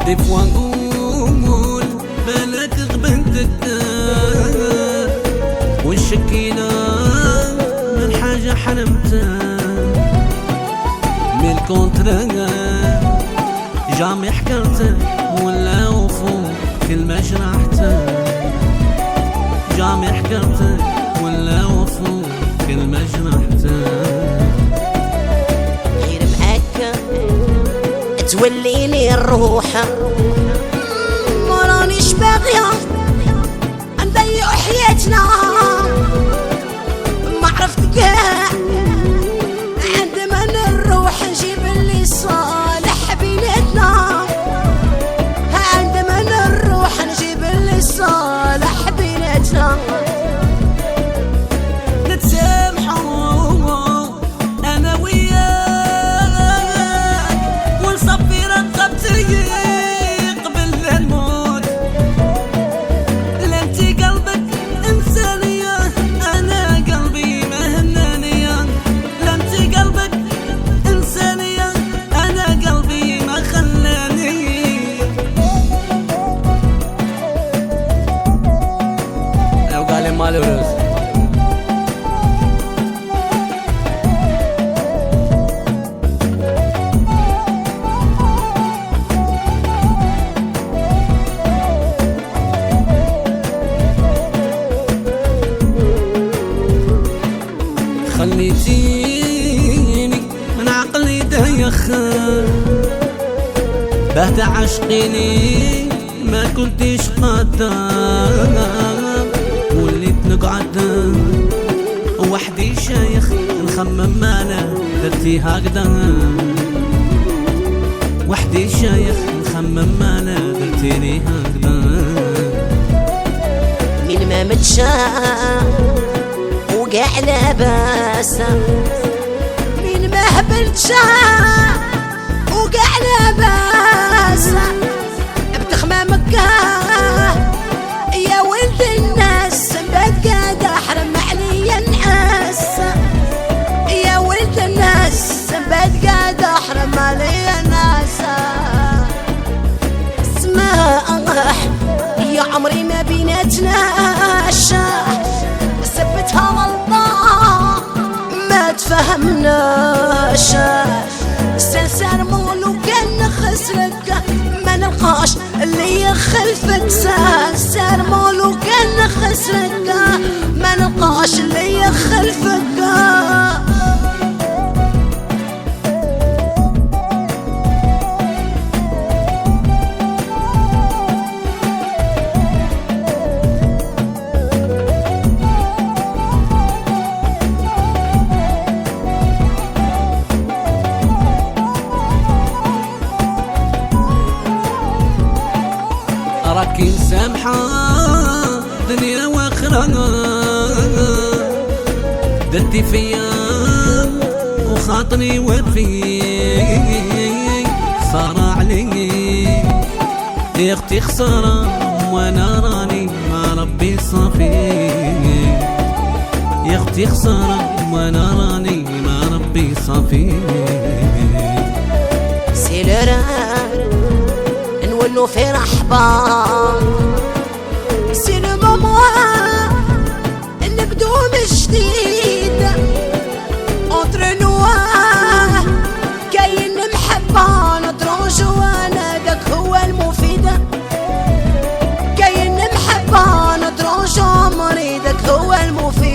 اعترف واقول بالك غبنتك والشكينا من حاجة حلمتها من الكونترا جامي حكرته ولا وفو كل ما جرحته جامي حكرته ولا وفو كل ما جرحته غير معاك توليني الروح ما رانيش باغية نضيع حياتنا ما عرفت كاع عندما نروح نجيب اللي صالح بيناتنا عندما نروح نجيب اللي صالح بيناتنا نتسامحوا انا وياك ونصفي رقبتي قبل لا نموت لا انت قلبك انسانيه انا قلبي مهنانيه لا انت قلبك انسانيه انا قلبي ما خلاني لو قال مالو روز خليتيني من عقلي دايخ بهت عشقيني ما كنتش قدام وليت نقعد وحدي شايخ نخمم مالا درتي هكذا وحدي شايخ نخمم مالا درتيني هكذا من ما متشاف وقع لاباسه من ما هبلتشا وقع لاباسه بتخمامك يا ولد الناس بقى احرم عليا نعاس يا ولد الناس بقى احرم عليا ناس اسمع يا عمري ما بيناتناش ثبتها غلطة ما تفهمناش سنسان مولو كان خسرك ما نلقاش اللي يخلفك سنسان مولو كان خسرك ما نلقاش اللي يخلفك راكي مسامحة دنيا واخرة درتي فيا وخاطري وفي خسارة علي يا اختي خسارة وانا راني مع ربي صافي يا اختي خسارة وانا راني مع ربي صافي نولو في رحبان سي لو مومون نبدو من جديد اونتر نوا كاين محبة نترونجو انا داك هو المفيد كاين محبة نترونجو عمري داك هو المفيد